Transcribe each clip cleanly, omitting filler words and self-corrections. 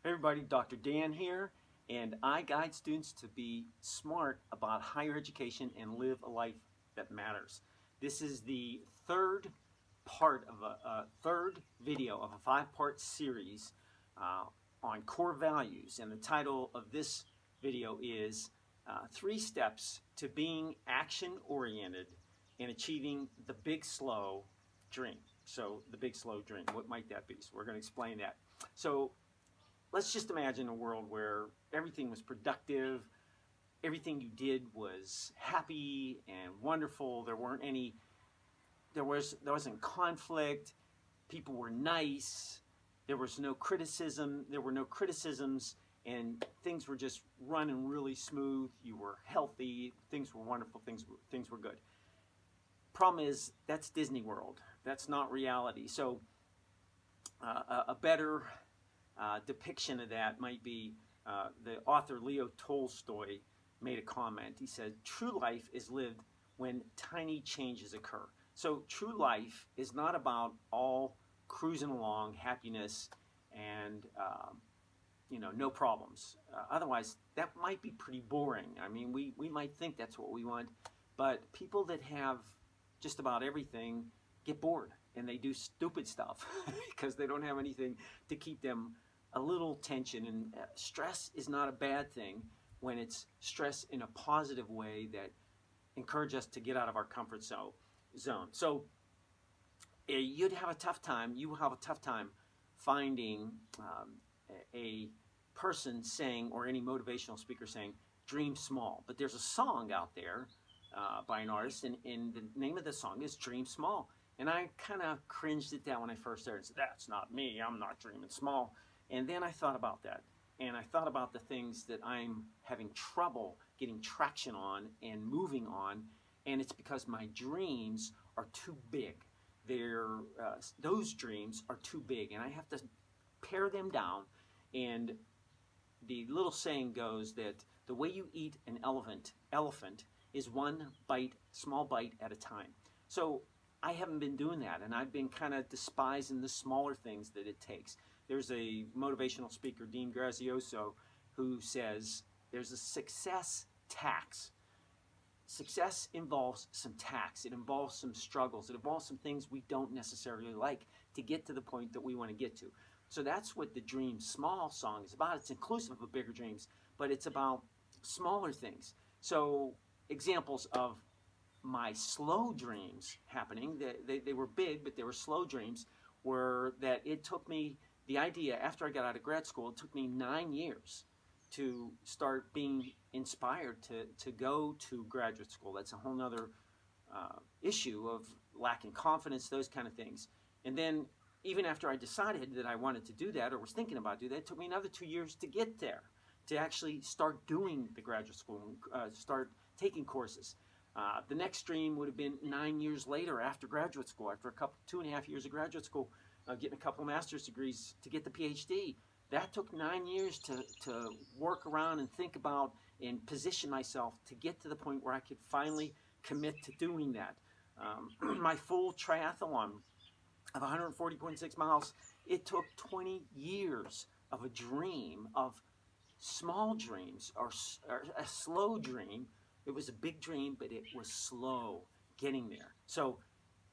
Hey everybody, Dr. Dan here, and I guide students to be smart about higher education and live a life that matters. This is the third part of a third video of a five-part series on core values, and the title of this video is 3 Steps to Being Action-Oriented and Achieving the Big Slow Dream. So the big slow dream, what might that be? So we're going to explain that. So let's just imagine a world where everything was productive, everything you did was happy and wonderful. There wasn't conflict, people were nice, there was no criticism, there were no criticisms, and things were just running really smooth. You were healthy, things were wonderful, things were good. Problem is, that's Disney World. That's not reality. So a better depiction of that might be the author Leo Tolstoy made a comment. He said, true life is lived when tiny changes occur. So true life is not about all cruising along, happiness, and no problems. Otherwise, that might be pretty boring. I mean, we might think that's what we want, but people that have just about everything get bored and they do stupid stuff because they don't have anything to keep them a little tension. And stress is not a bad thing when it's stress in a positive way that encourages us to get out of our comfort zone. So you have a tough time finding a person saying, or any motivational speaker saying, dream small. But there's a song out there by an artist, and the name of the song is Dream Small. And I kind of cringed at that when I first started. Said, that's not me, I'm not dreaming small. And then I thought about that, and I thought about the things that I'm having trouble getting traction on and moving on, and it's because my dreams are too big. Those dreams are too big, and I have to pare them down. And the little saying goes that the way you eat an elephant is one small bite at a time. So I haven't been doing that, and I've been kind of despising the smaller things that it takes. There's a motivational speaker, Dean Grazioso, who says there's a success tax. Success involves some tax. It involves some struggles. It involves some things we don't necessarily like to get to the point that we want to get to. So that's what the Dream Small song is about. It's inclusive of bigger dreams, but it's about smaller things. So examples of my slow dreams happening, they were big, but they were slow dreams, were that it took me, the idea, after I got out of grad school, it took me 9 years to start being inspired to go to graduate school. That's a whole nother issue of lacking confidence, those kind of things. And then even after I decided that I wanted to do that, or was thinking about doing that, it took me another 2 years to get there, to actually start doing the graduate school, start taking courses. The next dream would have been 9 years later after graduate school, after 2.5 years of graduate school, getting a couple of master's degrees to get the PhD. That took 9 years to work around and think about and position myself to get to the point where I could finally commit to doing that. My full triathlon of 140.6 miles, it took 20 years of a dream, of small dreams, or a slow dream. It was a big dream, but it was slow getting there. So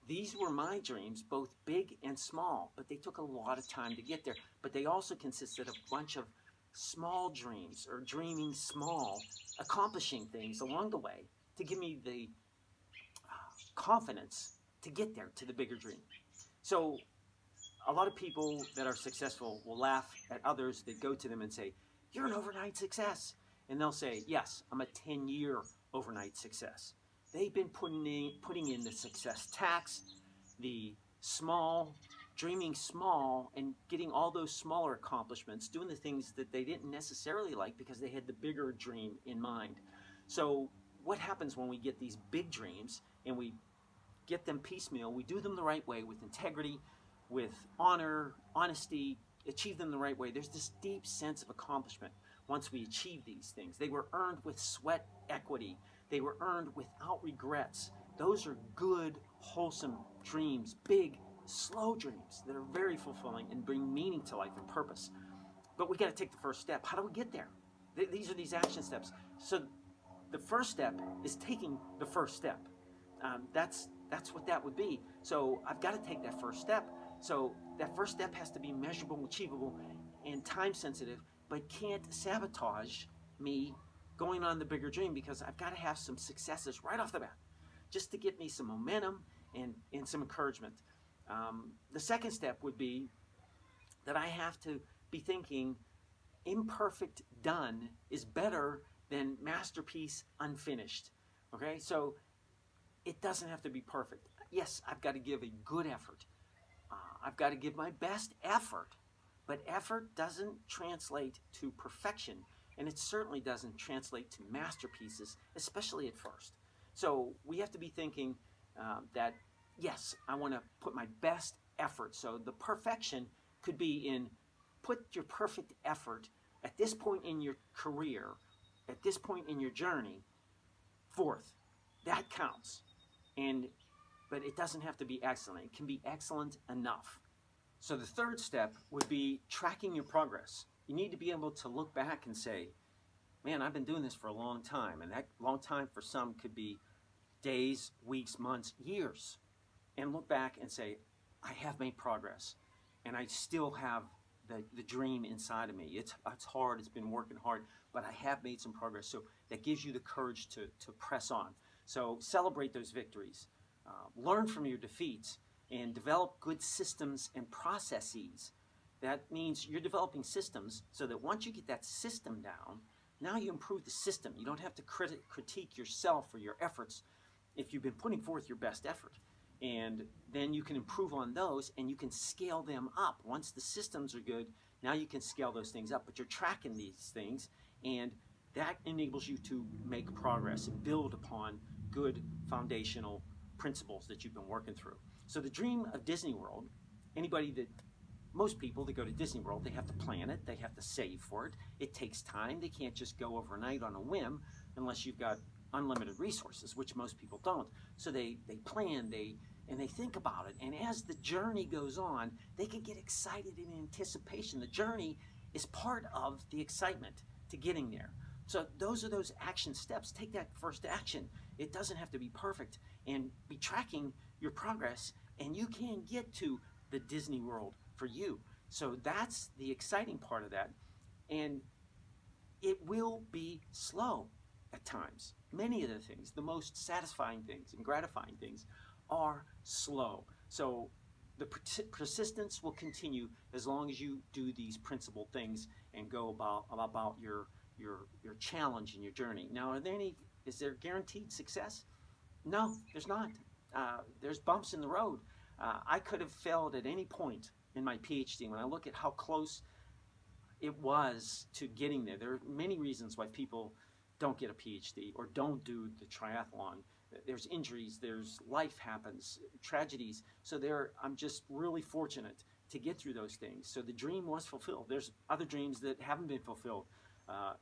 these were my dreams, both big and small, but they took a lot of time to get there. But they also consisted of a bunch of small dreams, or dreaming small, accomplishing things along the way to give me the confidence to get there to the bigger dream. So a lot of people that are successful will laugh at others that go to them and say, you're an overnight success. And they'll say, yes, I'm a 10-year overnight success. They've been putting in the success tax, the small, dreaming small, and getting all those smaller accomplishments, doing the things that they didn't necessarily like because they had the bigger dream in mind. So what happens when we get these big dreams and we get them piecemeal? We do them the right way, with integrity, with honor, honesty, achieve them the right way. There's this deep sense of accomplishment once we achieve these things. They were earned with sweat equity. They were earned without regrets. Those are good, wholesome dreams, big, slow dreams that are very fulfilling and bring meaning to life and purpose. But we got to take the first step. How do we get there? These are these action steps. So the first step is taking the first step. That's what that would be. So I've got to take that first step. So that first step has to be measurable, achievable, and time sensitive, but can't sabotage me going on the bigger dream, because I've got to have some successes right off the bat just to get me some momentum and some encouragement. The second step would be that I have to be thinking imperfect done is better than masterpiece unfinished. Okay, so it doesn't have to be perfect. Yes, I've got to give a good effort. I've got to give my best effort, but effort doesn't translate to perfection, and it certainly doesn't translate to masterpieces, especially at first. So we have to be thinking that, yes, I want to put my best effort. So the perfection could be in put your perfect effort at this point in your career, at this point in your journey, forth. That counts. But it doesn't have to be excellent. It can be excellent enough. So the third step would be tracking your progress. You need to be able to look back and say, man, I've been doing this for a long time. And that long time for some could be days, weeks, months, years. And look back and say, I have made progress. And I still have the dream inside of me. It's hard. It's been working hard. But I have made some progress. So that gives you the courage to press on. So celebrate those victories. Learn from your defeats and develop good systems and processes. That means you're developing systems so that once you get that system down, now you improve the system. You don't have to critique yourself or your efforts if you've been putting forth your best effort. And then you can improve on those and you can scale them up. Once the systems are good, now you can scale those things up. But you're tracking these things, and that enables you to make progress and build upon good foundational principles that you've been working through. So the dream of Disney World, most people that go to Disney World, they have to plan it, they have to save for it. It takes time. They can't just go overnight on a whim unless you've got unlimited resources, which most people don't. So they plan, and they think about it. And as the journey goes on, they can get excited in anticipation. The journey is part of the excitement to getting there. So those are those action steps. Take that first action. It doesn't have to be perfect, and be tracking your progress, and you can get to the Disney World for you. So that's the exciting part of that. And it will be slow at times. Many of the things, the most satisfying things and gratifying things, are slow. So the persistence will continue as long as you do these principled things and go about your challenge in your journey. Now, is there guaranteed success? No, there's not. There's bumps in the road. I could have failed at any point in my PhD. When I look at how close it was to getting there, there are many reasons why people don't get a PhD or don't do the triathlon. There's injuries, there's life happens, tragedies. So I'm just really fortunate to get through those things. So the dream was fulfilled. There's other dreams that haven't been fulfilled,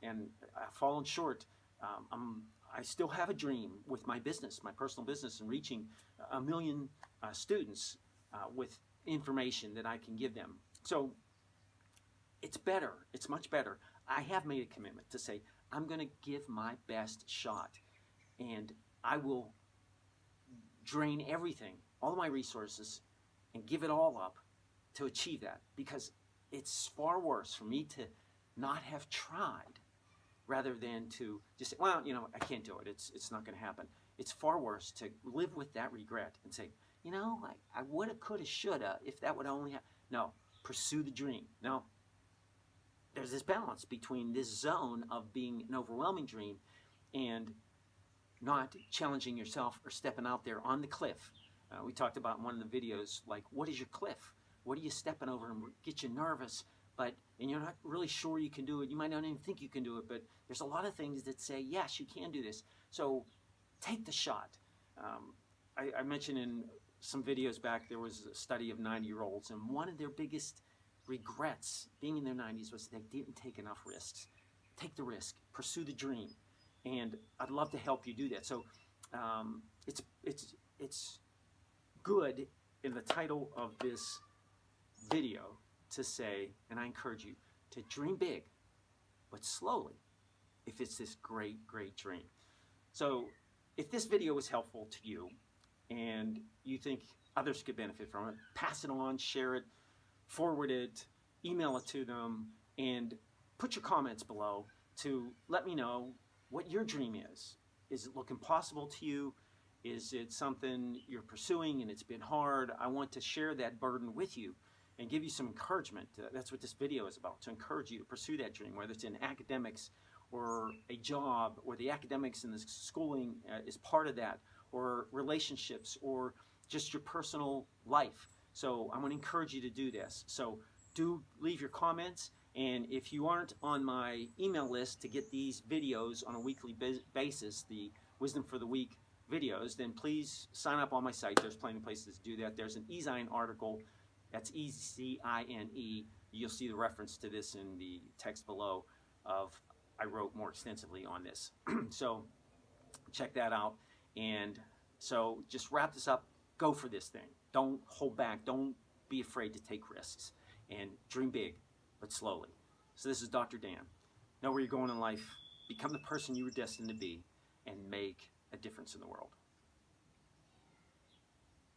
and I've fallen short. I still have a dream with my business, my personal business, and reaching 1 million students with information that I can give them. So it's better. It's much better. I have made a commitment to say, I'm going to give my best shot, and I will drain everything, all of my resources, and give it all up to achieve that, because it's far worse for me to not have tried rather than to just say, well, I can't do it. It's not going to happen. It's far worse to live with that regret and say, I woulda, coulda, shoulda, if that would only happen. No, pursue the dream. No, there's this balance between this zone of being an overwhelming dream and not challenging yourself or stepping out there on the cliff. We talked about in one of the videos, like, what is your cliff? What are you stepping over and get you nervous, and you're not really sure you can do it. You might not even think you can do it, but there's a lot of things that say, yes, you can do this. So take the shot. I mentioned in some videos back, there was a study of 90-year-olds, and one of their biggest regrets being in their 90s was they didn't take enough risks. Take the risk, pursue the dream, and I'd love to help you do that. So it's good in the title of this video to say, and I encourage you, to dream big, but slowly, if it's this great, great dream. So if this video was helpful to you and you think others could benefit from it, pass it on, share it, forward it, email it to them, and put your comments below to let me know what your dream is. Is it looking possible to you? Is it something you're pursuing and it's been hard? I want to share that burden with you and give you some encouragement. That's what this video is about, to encourage you to pursue that dream, whether it's in academics or a job, or the academics and the schooling is part of that, or relationships, or just your personal life. So I'm going to encourage you to do this. So do leave your comments, and if you aren't on my email list to get these videos on a weekly basis, the Wisdom for the Week videos, then please sign up on my site. There's plenty of places to do that. There's an eZine article, that's E-Z-I-N-E. You'll see the reference to this in the text below of I wrote more extensively on this. So check that out. And so just wrap this up. Go for this thing. Don't hold back. Don't be afraid to take risks. And dream big, but slowly. So this is Dr. Dan. Know where you're going in life. Become the person you were destined to be and make a difference in the world.